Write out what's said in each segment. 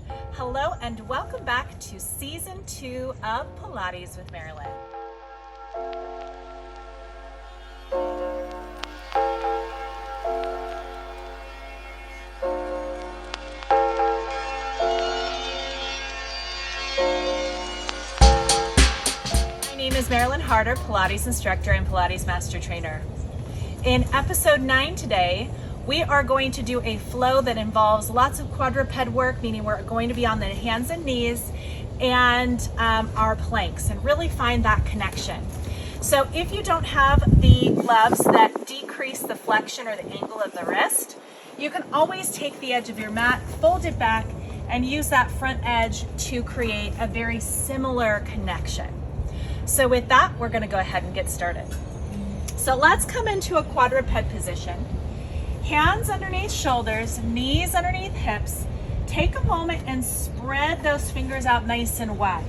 Hello and welcome back to Season 2 of Pilates with Marilyn. My name is Marilyn Harder, Pilates instructor and Pilates master trainer. In episode 9 today, we are going to do a flow that involves lots of quadruped work, meaning we're going to be on the hands and knees and our planks and really find that connection. So if you don't have the gloves that decrease the flexion or the angle of the wrist, you can always take the edge of your mat, fold it back, and use that front edge to create a very similar connection. So with that, we're going to go ahead and get started. So let's come into a quadruped position. Hands underneath shoulders, knees underneath hips. Take a moment and spread those fingers out nice and wide.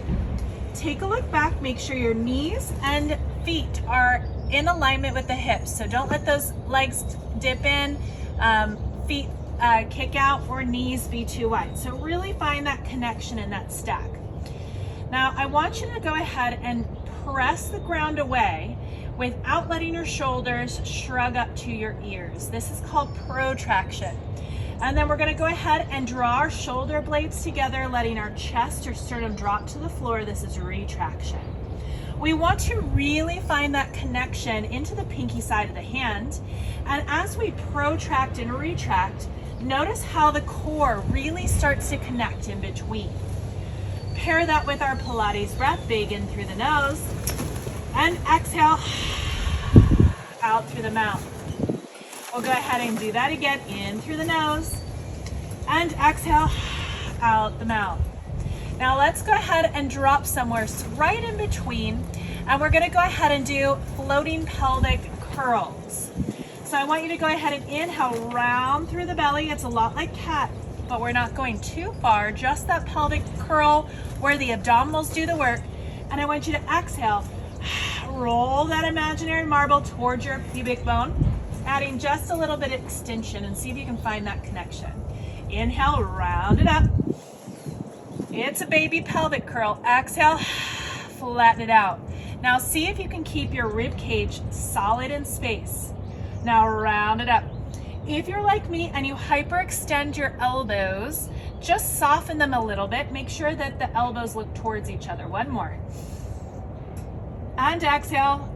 Take a look back, make sure your knees and feet are in alignment with the hips. So don't let those legs dip in, feet kick out, or knees be too wide. So really find that connection in that stack. Now I want you to go ahead and press the ground away without letting your shoulders shrug up to your ears. This is called protraction. And then we're gonna go ahead and draw our shoulder blades together, letting our chest or sternum drop to the floor. This is retraction. We want to really find that connection into the pinky side of the hand. And as we protract and retract, notice how the core really starts to connect in between. Pair that with our Pilates breath, big in through the nose, and exhale out through the mouth. We'll go ahead and do that again, in through the nose, and exhale out the mouth. Now let's go ahead and drop somewhere right in between, and we're gonna go ahead and do floating pelvic curls. So I want you to go ahead and inhale, round through the belly. It's a lot like cat, but we're not going too far, just that pelvic curl where the abdominals do the work. And I want you to exhale, roll that imaginary marble towards your pubic bone, adding just a little bit of extension, and see if you can find that connection. Inhale, round it up. It's a baby pelvic curl. Exhale, flatten it out. Now see if you can keep your rib cage solid in space. Now round it up. If you're like me and you hyperextend your elbows, just soften them a little bit. Make sure that the elbows look towards each other. One more. And exhale.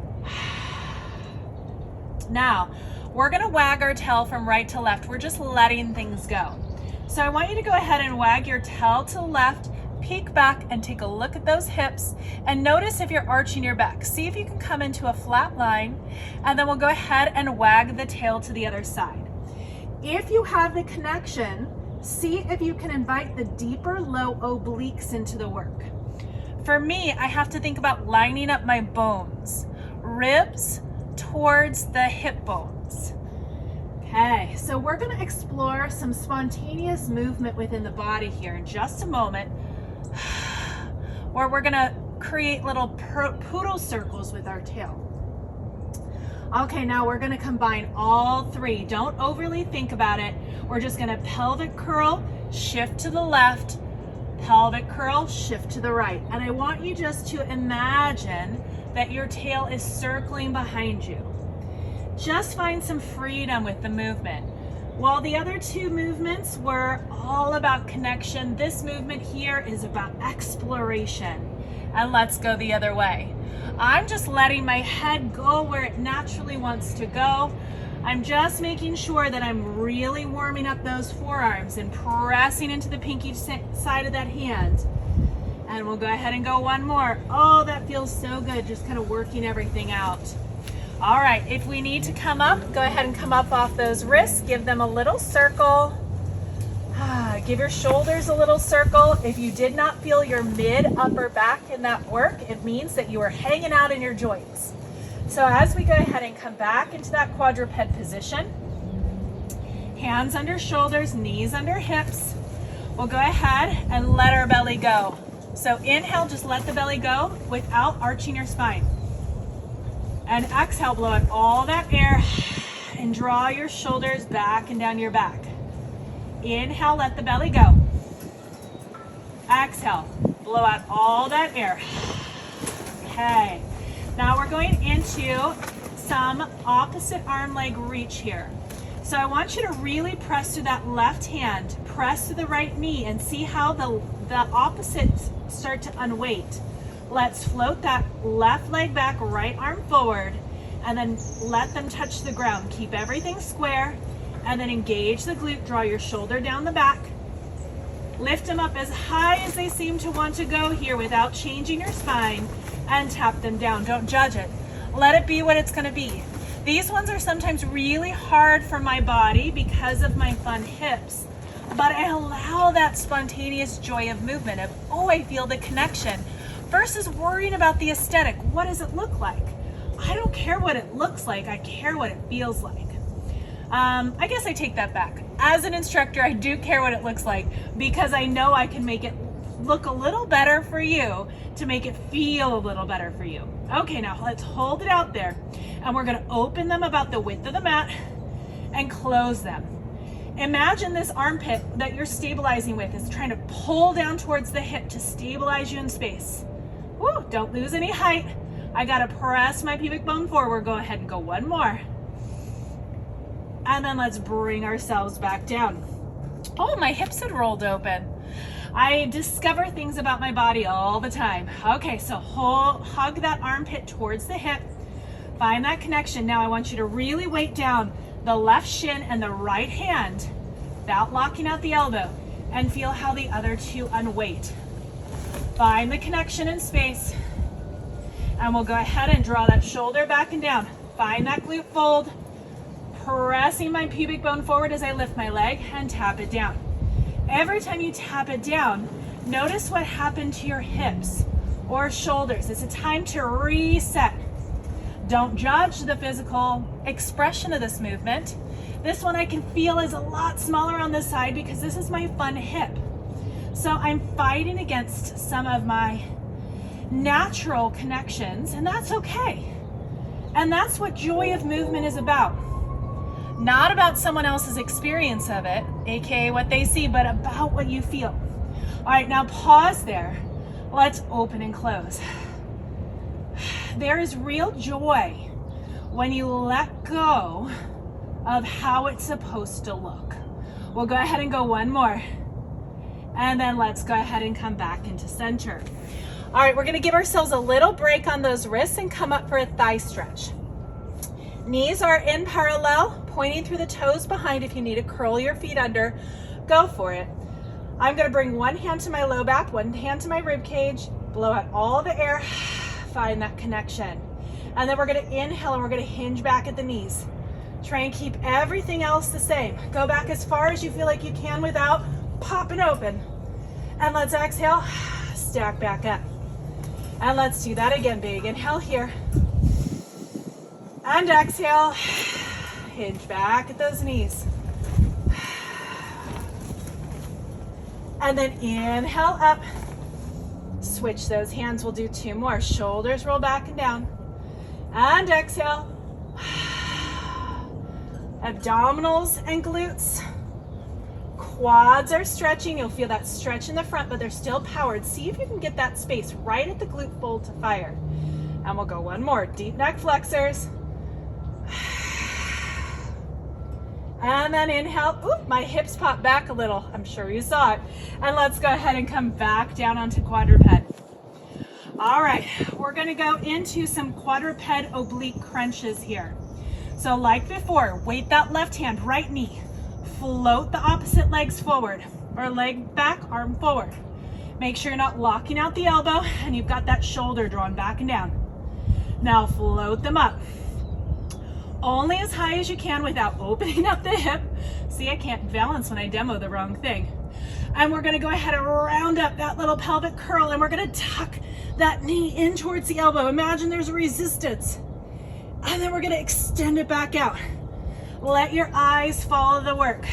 Now, we're gonna wag our tail from right to left. We're just letting things go. So I want you to go ahead and wag your tail to the left, peek back and take a look at those hips, and notice if you're arching your back. See if you can come into a flat line, and then we'll go ahead and wag the tail to the other side. If you have the connection, see if you can invite the deeper low obliques into the work. For me, I have to think about lining up my bones, ribs towards the hip bones. Okay, so we're gonna explore some spontaneous movement within the body here in just a moment, where we're gonna create little poodle circles with our tail. Okay, now we're gonna combine all three. Don't overly think about it. We're just gonna pelvic curl, shift to the left, pelvic curl, shift to the right. And I want you just to imagine that your tail is circling behind you. Just find some freedom with the movement. While the other two movements were all about connection, this movement here is about exploration. And let's go the other way. I'm just letting my head go where it naturally wants to go. I'm just making sure that I'm really warming up those forearms and pressing into the pinky side of that hand. And we'll go ahead and go one more. Oh, that feels so good, just kind of working everything out. All right, if we need to come up, go ahead and come up off those wrists, give them a little circle. Give your shoulders a little circle. If you did not feel your mid upper back in that work, it means that you are hanging out in your joints. So as we go ahead and come back into that quadruped position, hands under shoulders, knees under hips, we'll go ahead and let our belly go. So inhale, just let the belly go without arching your spine. And exhale, blow out all that air and draw your shoulders back and down your back. Inhale, let the belly go. exhale, blow out all that air. Okay, now we're going into some opposite arm leg reach here. So I want you to really press through that left hand, press to the right knee, and see how the opposites start to unweight. Let's float that left leg back, right arm forward, and then let them touch the ground. Keep everything square, and then engage the glute, draw your shoulder down the back. Lift them up as high as they seem to want to go here without changing your spine, and tap them down. Don't judge it. Let it be what it's going to be. These ones are sometimes really hard for my body because of my fun hips, but I allow that spontaneous joy of movement of, oh, I feel the connection, versus worrying about the aesthetic. What does it look like? I don't care what it looks like. I care what it feels like. I guess I take that back. As an instructor, I do care what it looks like because I know I can make it look a little better for you to make it feel a little better for you. Okay, now let's hold it out there, and we're gonna open them about the width of the mat and close them. Imagine this armpit that you're stabilizing with is trying to pull down towards the hip to stabilize you in space. Woo, don't lose any height. I gotta press my pubic bone forward. Go ahead and go one more. And then let's bring ourselves back down. Oh, my hips had rolled open. I discover things about my body all the time. Okay, so hug that armpit towards the hip. Find that connection. Now I want you to really weight down the left shin and the right hand without locking out the elbow, and feel how the other two unweight. Find the connection in space, and we'll go ahead and draw that shoulder back and down. Find that glute fold, pressing my pubic bone forward as I lift my leg and tap it down. Every time you tap it down, notice what happened to your hips or shoulders. It's a time to reset. Don't judge the physical expression of this movement. This one I can feel is a lot smaller on this side because this is my fun hip. So I'm fighting against some of my natural connections, and that's okay. And that's what joy of movement is about. Not about someone else's experience of it, aka what they see, but about what you feel. All right, now pause there. Let's open and close. There is real joy when you let go of how it's supposed to look. We'll go ahead and go one more. And then let's go ahead and come back into center. All right, we're gonna give ourselves a little break on those wrists and come up for a thigh stretch. Knees are in parallel, pointing through the toes behind. If you need to curl your feet under, go for it. I'm gonna bring one hand to my low back, one hand to my rib cage, blow out all the air, find that connection. And then we're gonna inhale and we're gonna hinge back at the knees. Try and keep everything else the same. Go back as far as you feel like you can without popping open. And let's exhale, stack back up. And let's do that again. Big inhale here. And exhale, hinge back at those knees. And then inhale up. Switch those hands, we'll do two more. Shoulders roll back and down. And exhale. Abdominals and glutes. Quads are stretching. You'll feel that stretch in the front, but they're still powered. See if you can get that space right at the glute fold to fire. And we'll go one more. Deep neck flexors. And then inhale. Oop, my hips pop back a little. I'm sure you saw it. And let's go ahead and come back down onto quadruped. All right, we're gonna go into some quadruped oblique crunches here. So like before, weight that left hand, right knee. Float the opposite legs forward, or leg back, arm forward. Make sure you're not locking out the elbow and you've got that shoulder drawn back and down. Now float them up. Only as high as you can without opening up the hip. See, I can't balance when I demo the wrong thing. And we're gonna go ahead and round up that little pelvic curl, and we're gonna tuck that knee in towards the elbow. Imagine there's resistance. And then we're gonna extend it back out. Let your eyes follow the work.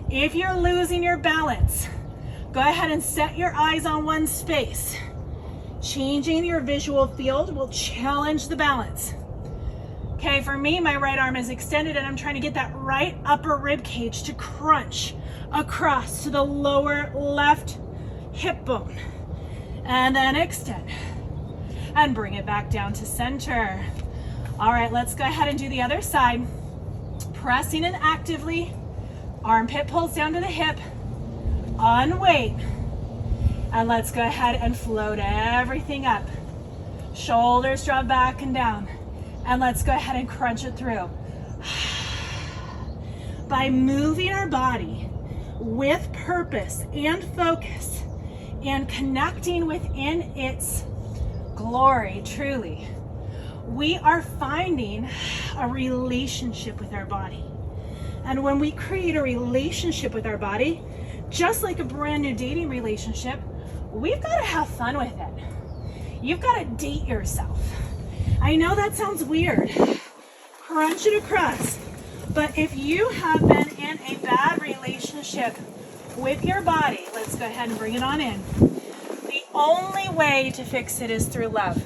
If you're losing your balance, go ahead and set your eyes on one space. Changing your visual field will challenge the balance. Okay, for me, my right arm is extended and I'm trying to get that right upper rib cage to crunch across to the lower left hip bone. And then extend. And bring it back down to center. All right, let's go ahead and do the other side. Pressing in actively. Armpit pulls down to the hip. Unweight. And let's go ahead and float everything up. Shoulders drop back and down. And let's go ahead and crunch it through. By moving our body with purpose and focus and connecting within its glory, truly, we are finding a relationship with our body. And when we create a relationship with our body, just like a brand new dating relationship, we've got to have fun with it. You've got to date yourself. I know that sounds weird. Crunch it across. But if you have been in a bad relationship with your body, let's go ahead and bring it on in. The only way to fix it is through love.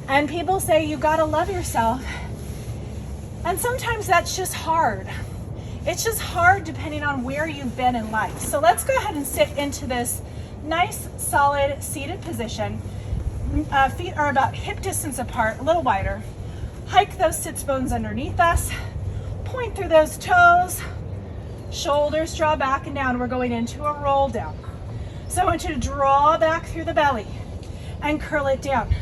And people say you gotta love yourself. And sometimes that's just hard. It's just hard depending on where you've been in life. So let's go ahead and sit into this nice, solid, seated position. Feet are about hip distance apart, a little wider. Hike those sits bones underneath us. Point through those toes. Shoulders draw back and down. We're going into a roll down. So I want you to draw back through the belly and curl it down.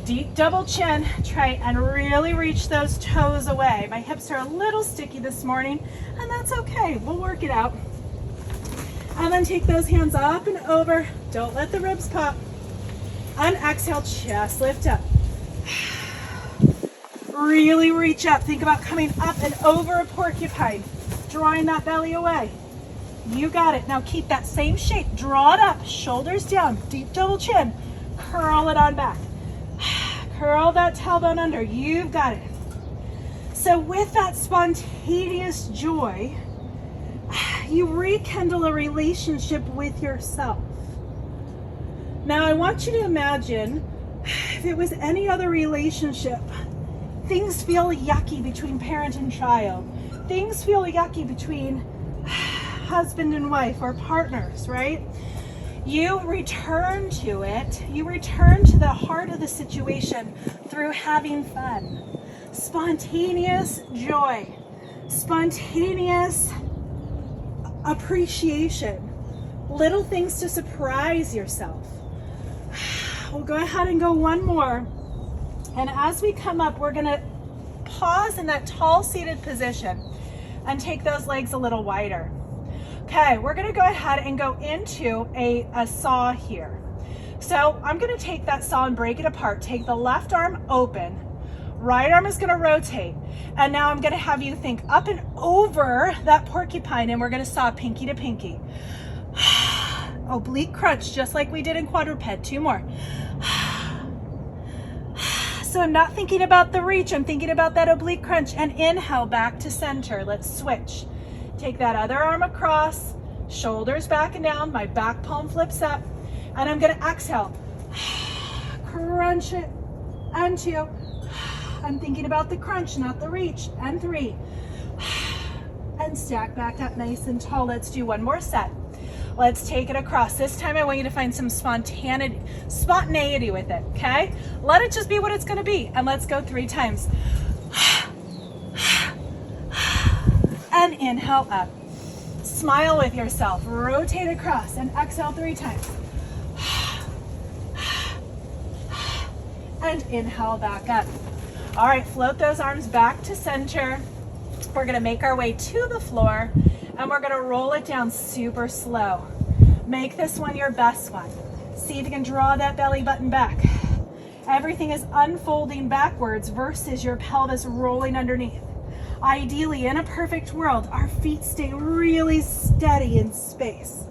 Deep double chin. Try and really reach those toes away. My hips are a little sticky this morning, and that's okay. We'll work it out. And then take those hands up and over. Don't let the ribs pop. And exhale, chest lift up. Really reach up. Think about coming up and over a porcupine. Drawing that belly away. You got it. Now keep that same shape. Draw it up. Shoulders down. Deep double chin. Curl it on back. Curl that tailbone under. You've got it. So with that spontaneous joy, you rekindle a relationship with yourself. Now I want you to imagine if it was any other relationship, things feel yucky between parent and child. Things feel yucky between husband and wife or partners, right? You return to it. You return to the heart of the situation through having fun. Spontaneous joy. Spontaneous appreciation. Little things to surprise yourself. We'll go ahead and go one more. And as we come up, we're going to pause in that tall seated position and take those legs a little wider. Okay, we're going to go ahead and go into a saw here. So I'm going to take that saw and break it apart. Take the left arm open. Right arm is going to rotate. And now I'm going to have you think up and over that porcupine, and we're going to saw pinky to pinky. Oblique crunch, just like we did in quadruped. Two more. So I'm not thinking about the reach. I'm thinking about that oblique crunch. And inhale back to center. Let's switch. Take that other arm across, shoulders back and down. My back palm flips up. And I'm going to exhale. Crunch it. And two. I'm thinking about the crunch, not the reach. And three. And stack back up nice and tall. Let's do one more set. Let's take it across. This time I want you to find some spontaneity with it, okay? Let it just be what it's going to be. And let's go 3 times. And inhale up. Smile with yourself. Rotate across and exhale 3 times. And inhale back up. All right, float those arms back to center. We're going to make our way to the floor, and we're going to roll it down super slow. Make this one your best one. See if you can draw that belly button back. Everything is unfolding backwards versus your pelvis rolling underneath. Ideally, in a perfect world, our feet stay really steady in space.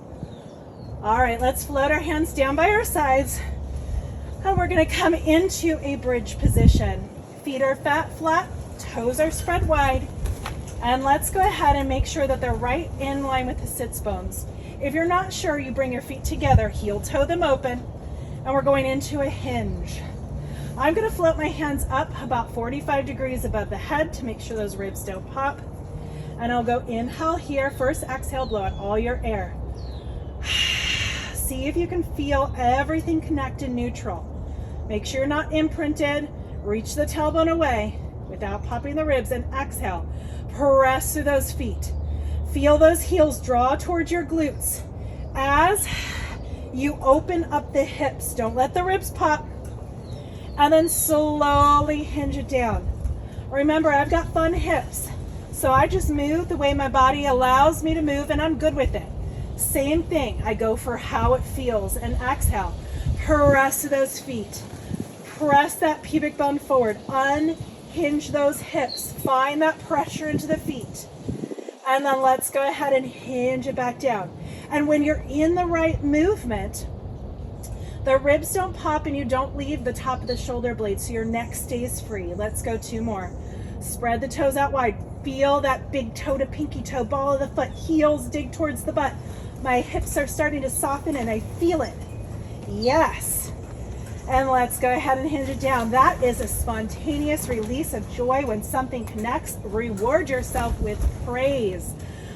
All right, let's float our hands down by our sides, and we're going to come into a bridge position. Feet are flat, toes are spread wide. And let's go ahead and make sure that they're right in line with the sits bones. If you're not sure, you bring your feet together, heel toe them open, and we're going into a hinge. I'm going to float my hands up about 45 degrees above the head to make sure those ribs don't pop. And I'll go inhale here. First exhale, blow out all your air. See if you can feel everything connect in neutral. Make sure you're not imprinted. Reach the tailbone away without popping the ribs, and exhale. Press through those feet. Feel those heels draw towards your glutes. As you open up the hips, don't let the ribs pop. And then slowly hinge it down. Remember, I've got fun hips, so I just move the way my body allows me to move, and I'm good with it. Same thing, I go for how it feels, and exhale. Press those feet. Press that pubic bone forward. Unhinge those hips. Find that pressure into the feet. And then let's go ahead and hinge it back down. And when you're in the right movement, the ribs don't pop and you don't leave the top of the shoulder blade, so your neck stays free. Let's go 2 more. Spread the toes out wide. Feel that big toe to pinky toe, ball of the foot, heels dig towards the butt. My hips are starting to soften and I feel it. Yes. And let's go ahead and hinge it down. That is a spontaneous release of joy when something connects. Reward yourself with praise.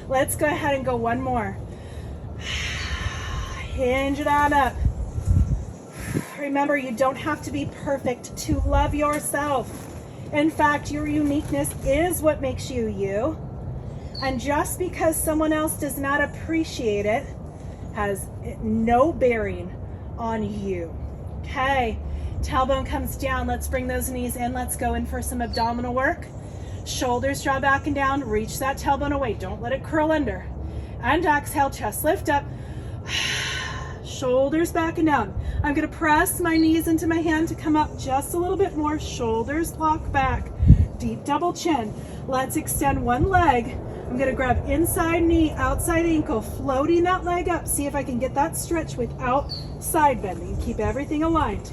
Let's go ahead and go 1 more. Hinge it on up. Remember, you don't have to be perfect to love yourself. In fact, your uniqueness is what makes you you. And just because someone else does not appreciate it has no bearing on you. Okay, tailbone comes down. Let's bring those knees in. Let's go in for some abdominal work. Shoulders draw back and down. Reach that tailbone away. Don't let it curl under. And exhale, chest lift up. Shoulders back and down. I'm going to press my knees into my hand to come up just a little bit more. Shoulders lock back. Deep double chin. Let's extend one leg. I'm going to grab inside knee, outside ankle, floating that leg up. See if I can get that stretch without side bending. Keep everything aligned.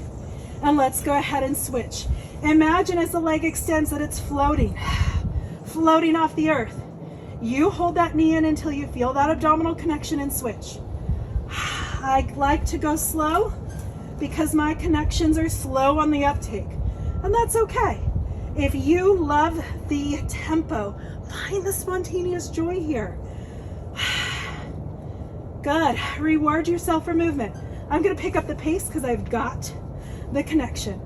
And let's go ahead and switch. Imagine as the leg extends that it's floating, floating off the earth. You hold that knee in until you feel that abdominal connection and switch. I like to go slow because my connections are slow on the uptake, and that's okay. If you love the tempo, find the spontaneous joy here. Good. Reward yourself for movement. I'm going to pick up the pace because I've got the connection.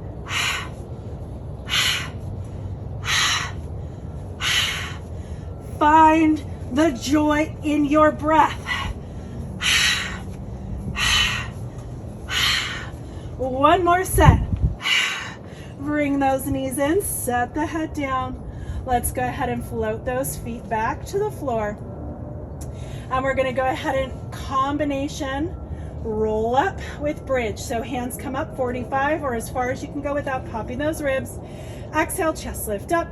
Find the joy in your breath. One more set. Bring those knees in, set the head down. Let's go ahead and float those feet back to the floor. And we're going to go ahead and combination roll up with bridge. So hands come up 45 or as far as you can go without popping those ribs. Exhale, chest lift up.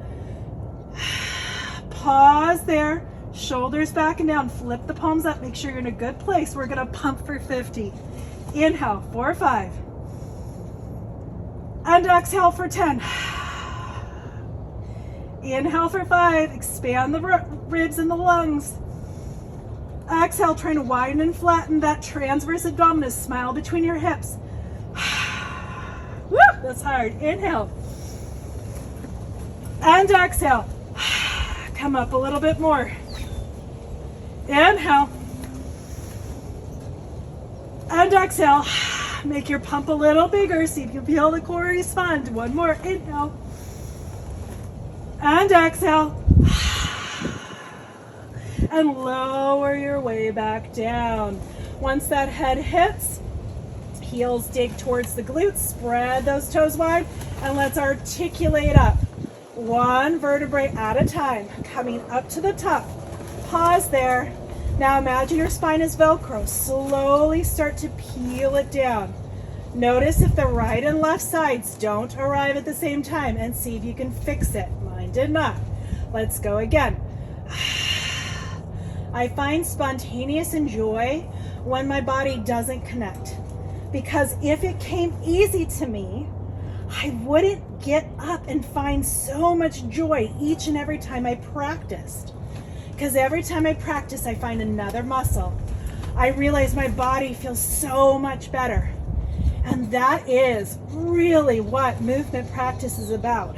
Pause there. Shoulders back and down. Flip the palms up. Make sure you're in a good place. We're going to pump for 50. Inhale, 4, 5. And exhale for 10. Inhale for 5. Expand the ribs and the lungs. Exhale, trying to widen and flatten that transverse abdominis. Smile between your hips. Woo, that's hard. Inhale. And exhale. Come up a little bit more. Inhale. And exhale. Make your pump a little bigger. See if you feel the core respond. One more. Inhale. And exhale. And lower your way back down. Once that head hits, heels dig towards the glutes. Spread those toes wide. And let's articulate up. One vertebrae at a time. Coming up to the top. Pause there. Now imagine your spine is Velcro. Slowly start to peel it down. Notice if the right and left sides don't arrive at the same time and see if you can fix it. Mine did not. Let's go again. I find spontaneous and joy when my body doesn't connect. Because if it came easy to me, I wouldn't get up and find so much joy each and every time I practiced. Because every time I practice, I find another muscle. I realize my body feels so much better. And that is really what movement practice is about.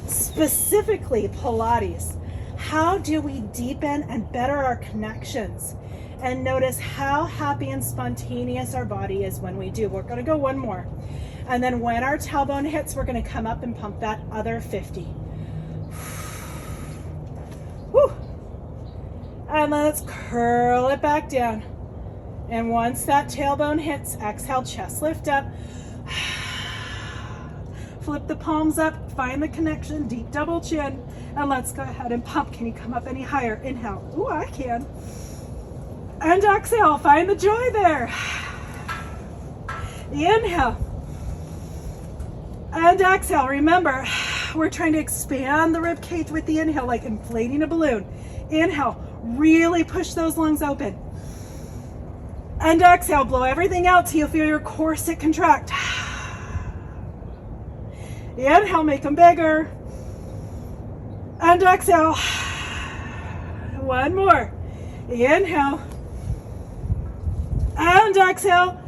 Specifically Pilates. How do we deepen and better our connections? and notice how happy and spontaneous our body is when we do. We're going to go one more. And then when our tailbone hits, we're going to come up and pump that other 50. Woo. And let's curl it back down. And once that tailbone hits, exhale, chest lift up. Flip the palms up, find the connection, deep double chin. And let's go ahead and pump. Can you come up any higher? Inhale. Ooh, I can. And exhale, find the joy there. Inhale. And exhale. Remember, we're trying to expand the rib cage with the inhale, like inflating a balloon. Inhale, really push those lungs open. And exhale, blow everything out till you feel your corset contract. Inhale, make them bigger. And exhale. One more. Inhale. And exhale.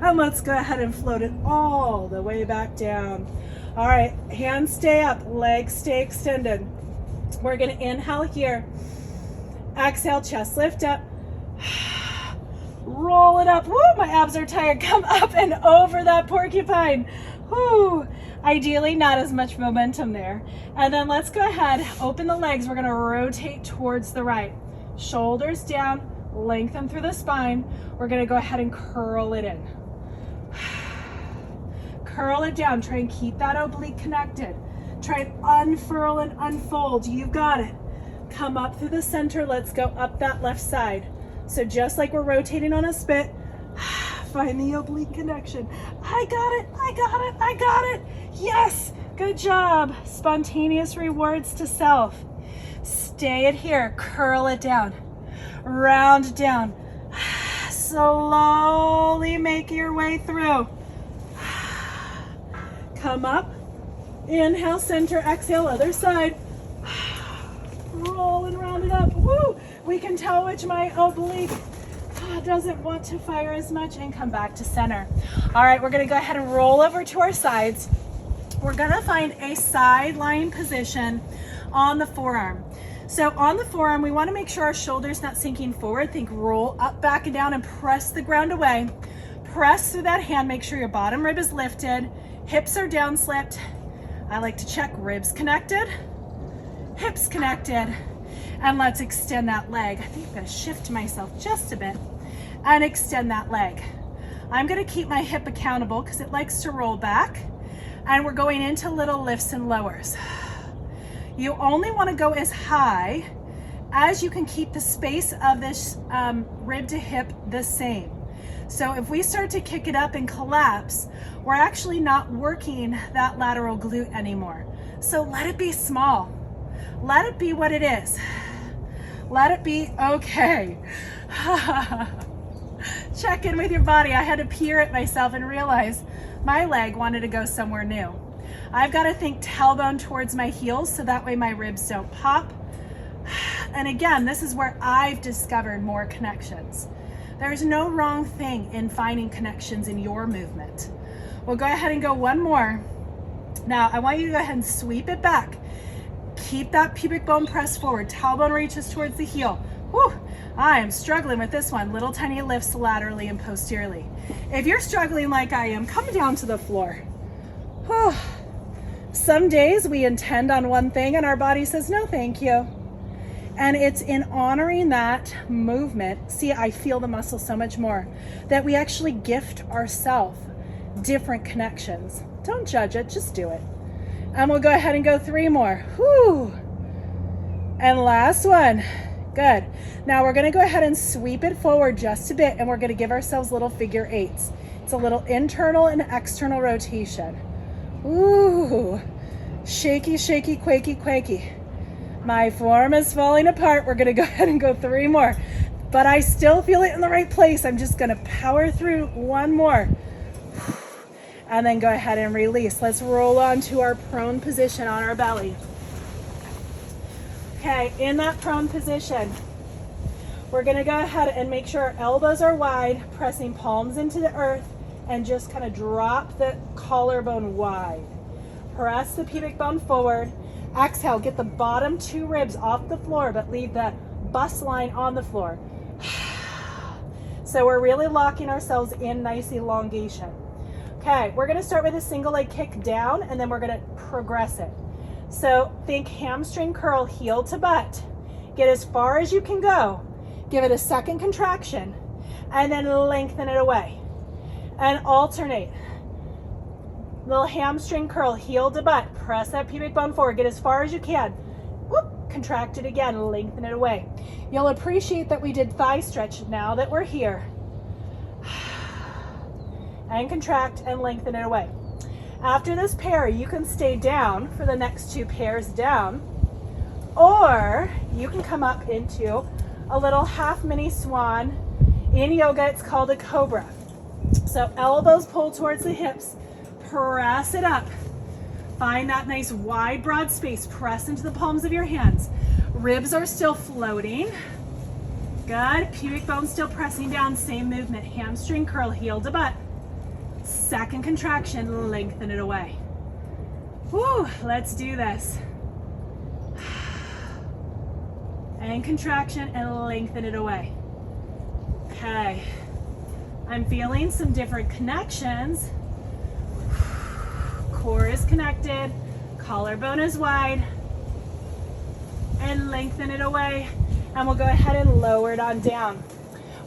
And let's go ahead and float it all the way back down. All right, hands stay up, legs stay extended. We're gonna inhale here. Exhale, chest lift up. Roll it up. Woo, my abs are tired. Come up and over that porcupine. Woo. Ideally, not as much momentum there. And then let's go ahead, open the legs. We're gonna rotate towards the right. Shoulders down, lengthen through the spine. We're gonna go ahead and curl it in. Curl it down. Try and keep that oblique connected. Try and unfurl and unfold. You've got it. Come up through the center. Let's go up that left side. So just like we're rotating on a spit, find the oblique connection. I got it, I got it, I got it. Yes, good job. Spontaneous rewards to self. Stay it here, curl it down, round down. Slowly make your way through. Come up, inhale, center, exhale, other side. Roll and round it up. Woo! We can tell which my oblique doesn't want to fire as much, and come back to center. All right, we're gonna go ahead and roll over to our sides. We're gonna find a side lying position on the forearm. So on the forearm, we wanna make sure our shoulder's not sinking forward. Think roll up, back, and down, and press the ground away. Press through that hand, make sure your bottom rib is lifted, hips are down slipped. I like to check ribs connected, hips connected, and let's extend that leg. I think I'm gonna shift myself just a bit and extend that leg. I'm gonna keep my hip accountable because it likes to roll back, and we're going into little lifts and lowers. You only wanna go as high as you can keep the space of this rib to hip the same. So if we start to kick it up and collapse, we're actually not working that lateral glute anymore. So let it be small. Let it be what it is. Let it be okay. Check in with your body. I had to peer at myself and realize my leg wanted to go somewhere new. I've got to think tailbone towards my heels so that way my ribs don't pop. And again, this is where I've discovered more connections. There's no wrong thing in finding connections in your movement. We'll go ahead and go one more. Now, I want you to go ahead and sweep it back. Keep that pubic bone pressed forward. Tailbone reaches towards the heel. Whew, I am struggling with this one. Little tiny lifts laterally and posteriorly. If you're struggling like I am, come down to the floor. Whew. Some days we intend on one thing and our body says, no, thank you. And it's in honoring that movement, see, I feel the muscle so much more, that we actually gift ourselves different connections. Don't judge it, just do it. And we'll go ahead and go 3 more. Whew. And last one. Good. Now we're gonna go ahead and sweep it forward just a bit, and we're gonna give ourselves little figure 8s. It's a little internal and external rotation. Ooh, shaky, shaky, quakey, quakey. My form is falling apart. We're gonna go ahead and go 3 more, but I still feel it in the right place. I'm just gonna power through 1 more. And then go ahead and release. Let's roll on to our prone position on our belly. Okay, in that prone position, we're gonna go ahead and make sure our elbows are wide, pressing palms into the earth, and just kind of drop the collarbone wide. Press the pubic bone forward. Exhale, get the bottom 2 ribs off the floor, but leave the bust line on the floor. So we're really locking ourselves in nice elongation. Okay, we're gonna start with a single leg kick down, and then we're gonna progress it. So think hamstring curl, heel to butt. Get as far as you can go. Give it a second contraction, and then lengthen it away. And alternate. Little hamstring curl, heel to butt. Press that pubic bone forward. Get as far as you can. Whoop, contract it again, lengthen it away. You'll appreciate that we did thigh stretch now that we're here. And contract and lengthen it away. After this pair, you can stay down for the next 2 pairs down, or you can come up into a little half mini swan. In yoga, it's called a cobra. So elbows pull towards the hips, press it up. Find that nice wide, broad space. Press into the palms of your hands. Ribs are still floating. Good. Pubic bone still pressing down. Same movement. Hamstring curl, heel to butt. Second contraction, lengthen it away. Woo, let's do this. And contraction and lengthen it away. Okay. I'm feeling some different connections. Core is connected, collarbone is wide, and lengthen it away. And we'll go ahead and lower it on down.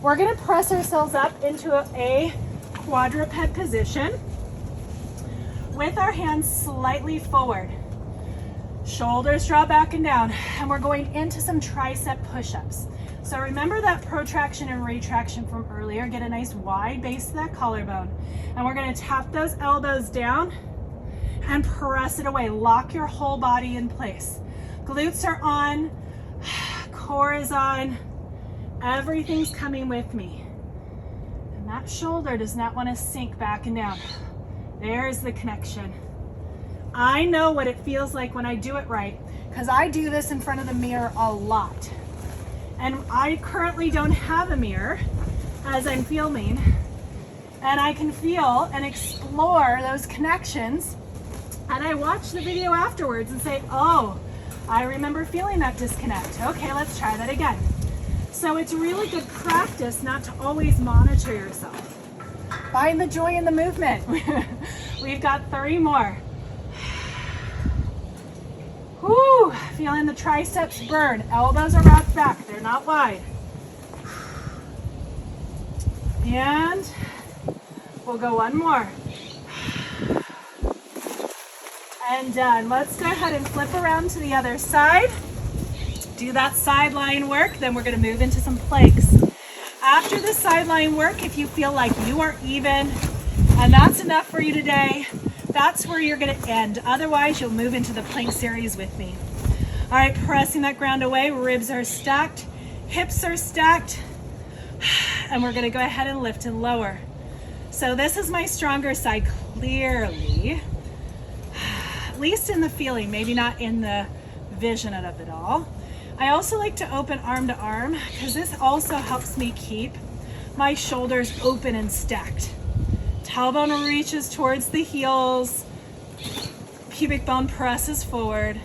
We're gonna press ourselves up into a quadruped position with our hands slightly forward. Shoulders draw back and down, and we're going into some tricep push-ups. So remember that protraction and retraction from earlier. Get a nice wide base to that collarbone. And we're gonna tap those elbows down and press it away. Lock your whole body in place. Glutes are on, core is on, everything's coming with me. And that shoulder does not want to sink back and down. There's the connection. I know what it feels like when I do it right, because I do this in front of the mirror a lot. And I currently don't have a mirror as I'm filming, and I can feel and explore those connections. And I watch the video afterwards and say, oh, I remember feeling that disconnect. Okay, let's try that again. So it's really good practice not to always monitor yourself. Find the joy in the movement. We've got 3 more. Whoo, feeling the triceps burn. Elbows are rocked back, they're not wide. And we'll go 1 more. And done. Let's go ahead and flip around to the other side. Do that sideline work, then we're gonna move into some planks. After the sideline work, if you feel like you are even and that's enough for you today, that's where you're gonna end. Otherwise, you'll move into the plank series with me. All right, pressing that ground away, ribs are stacked, hips are stacked, and we're gonna go ahead and lift and lower. So this is my stronger side, clearly, at least in the feeling, maybe not in the vision of it all. I also like to open arm to arm because this also helps me keep my shoulders open and stacked. Tailbone reaches towards the heels, pubic bone presses forward.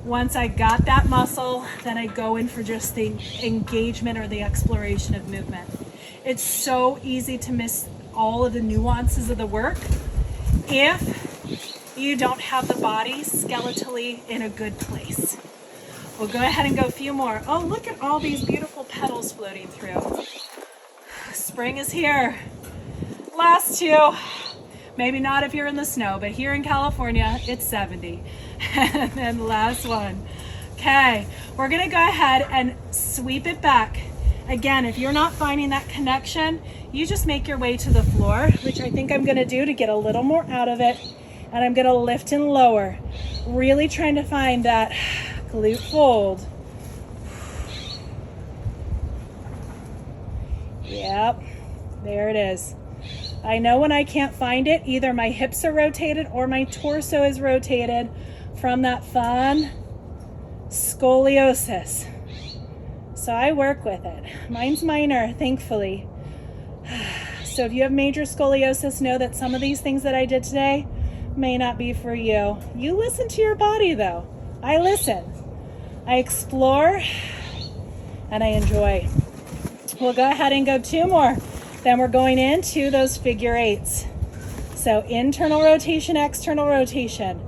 Once I got that muscle, then I go in for just the engagement or the exploration of movement. It's so easy to miss all of the nuances of the work if you don't have the body skeletally in a good place. We'll go ahead and go a few more. Oh, look at all these beautiful petals floating through. Spring is here. Last 2. Maybe not if you're in the snow, but here in California, it's 70. And then last one. Okay, we're gonna go ahead and sweep it back. Again, if you're not finding that connection, you just make your way to the floor, which I think I'm gonna do to get a little more out of it. And I'm gonna lift and lower. Really trying to find that glute fold. Yep, there it is. I know when I can't find it, either my hips are rotated or my torso is rotated from that fun scoliosis. So I work with it. Mine's minor, thankfully. So if you have major scoliosis, know that some of these things that I did today may not be for you. You listen to your body though. I listen. I explore, and I enjoy. We'll go ahead and go 2 more. Then we're going into those figure 8s. So internal rotation, external rotation.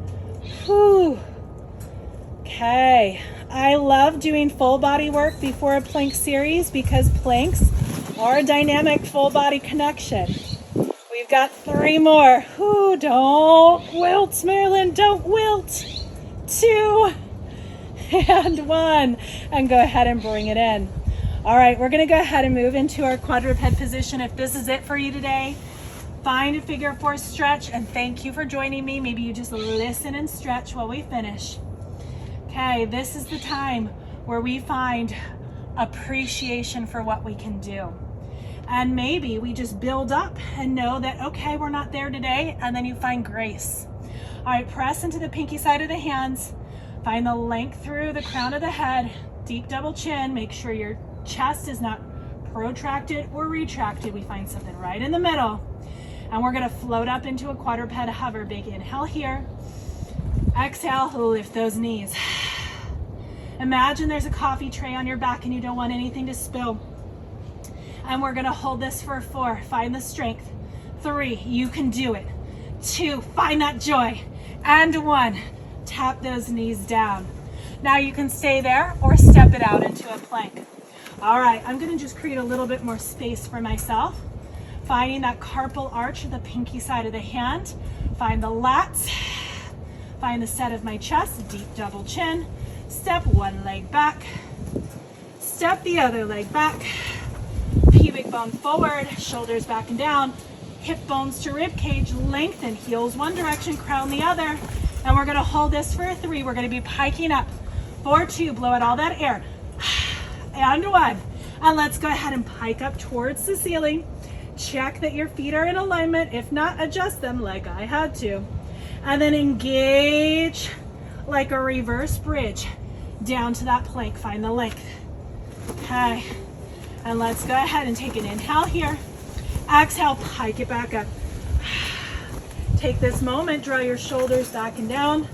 Whew. Okay. I love doing full body work before a plank series because planks are a dynamic full body connection. We've got 3 more. Whew, don't wilt, Marilyn, don't wilt. 2 and 1. And go ahead and bring it in. All right, we're gonna go ahead and move into our quadruped position. If this is it for you today, find a figure 4 stretch, and thank you for joining me. Maybe you just listen and stretch while we finish. Okay, this is the time where we find appreciation for what we can do. And maybe we just build up and know that, okay, we're not there today, and then you find grace. All right, press into the pinky side of the hands. Find the length through the crown of the head, deep double chin. Make sure your chest is not protracted or retracted. We find something right in the middle. And we're gonna float up into a quadruped hover. Big inhale here. Exhale, lift those knees. Imagine there's a coffee tray on your back and you don't want anything to spill. And we're gonna hold this for 4. Find the strength. 3, you can do it. 2, find that joy. And 1, tap those knees down. Now you can stay there or step it out into a plank. All right, I'm gonna just create a little bit more space for myself. Finding that carpal arch of the pinky side of the hand. Find the lats. Find the set of my chest, deep double chin. Step one leg back. Step the other leg back. Pubic bone forward, shoulders back and down. Hip bones to rib cage, lengthen, heels one direction, crown the other. And we're gonna hold this for 3. We're gonna be piking up. 4, 2, blow out all that air. And 1. And let's go ahead and pike up towards the ceiling. Check that your feet are in alignment. If not, adjust them like I had to. And then engage like a reverse bridge down to that plank. Find the length. Okay. And let's go ahead and take an inhale here. Exhale, pike it back up. Take this moment, draw your shoulders back and down.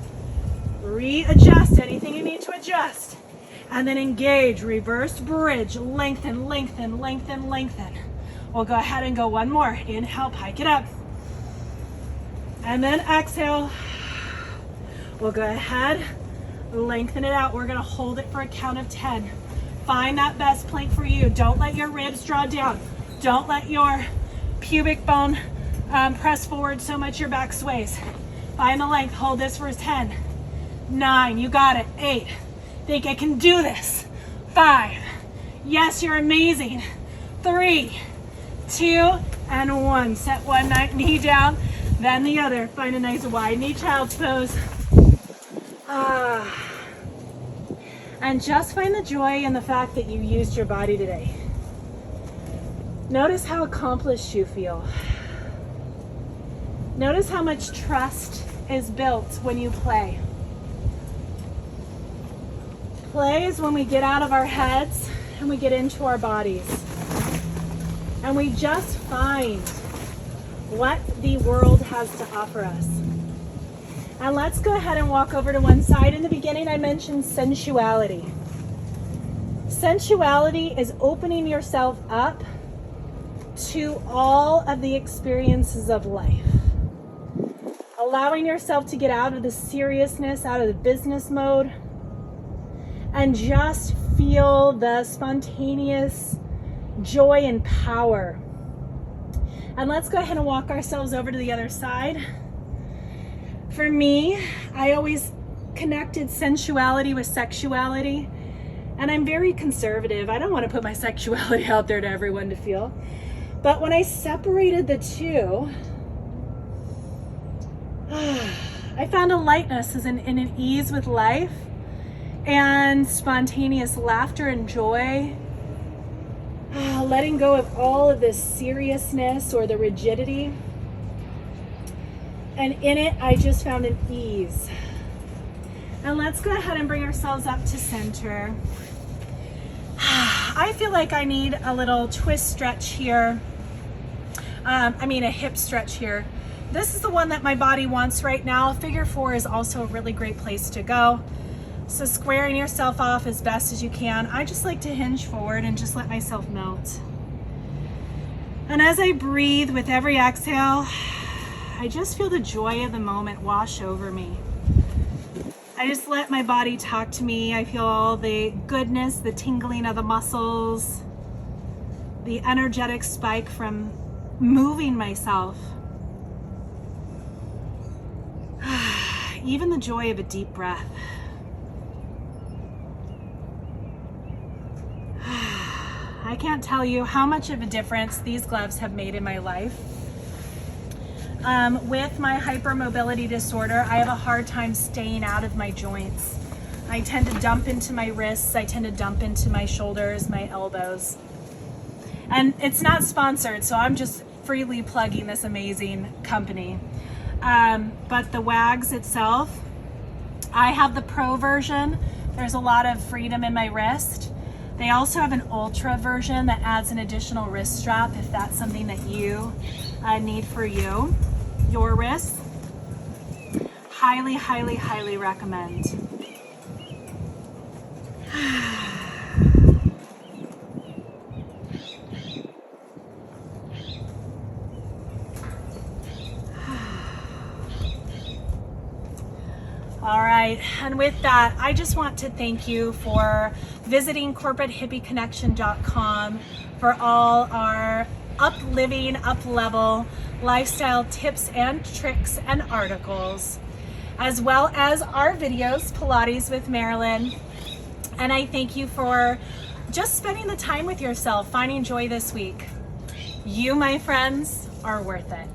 Readjust anything you need to adjust. And then engage, reverse bridge, lengthen, lengthen, lengthen, lengthen. We'll go ahead and go 1 more. Inhale, pike it up. And then exhale. We'll go ahead, lengthen it out. We're gonna hold it for a count of 10. Find that best plank for you. Don't let your ribs draw down. Don't let your pubic bone press forward so much your back sways. Find the length, hold this for 10. 9, you got it. 8, think I can do this. 5, yes, you're amazing. 3, 2, and 1. Set one knee down, then the other. Find a nice wide knee child's pose. And just find the joy in the fact that you used your body today. Notice how accomplished you feel. Notice how much trust is built when you play. Play is when we get out of our heads and we get into our bodies. And we just find what the world has to offer us. And let's go ahead and walk over to one side. In the beginning, I mentioned sensuality. Sensuality is opening yourself up to all of the experiences of life. Allowing yourself to get out of the seriousness, out of the business mode, and just feel the spontaneous joy and power. And let's go ahead and walk ourselves over to the other side. For me, I always connected sensuality with sexuality, and I'm very conservative. I don't want to put my sexuality out there to everyone to feel. But when I separated the two, I found a lightness and an ease with life and spontaneous laughter and joy. Letting go of all of this seriousness or the rigidity. And in it, I just found an ease. And let's go ahead and bring ourselves up to center. I feel like I need a little twist stretch here. A hip stretch here. This is the one that my body wants right now. Figure 4 is also a really great place to go. So squaring yourself off as best as you can. I just like to hinge forward and just let myself melt. And as I breathe with every exhale, I just feel the joy of the moment wash over me. I just let my body talk to me. I feel all the goodness, the tingling of the muscles, the energetic spike from moving myself. Even the joy of a deep breath. I can't tell you how much of a difference these gloves have made in my life. With my hypermobility disorder, I have a hard time staying out of my joints. I tend to dump into my wrists, I tend to dump into my shoulders, my elbows. And it's not sponsored, so I'm just freely plugging this amazing company. But the WAGS itself, I have the Pro version. There's a lot of freedom in my wrist. They also have an Ultra version that adds an additional wrist strap if that's something that you need for your wrists. Highly, highly, highly recommend. All right, and with that, I just want to thank you for visiting corporatehippiesconnection.com for all our up-living, up-level lifestyle tips and tricks and articles, as well as our videos, Pilates with Marilyn. And I thank you for just spending the time with yourself, finding joy this week. You, my friends, are worth it.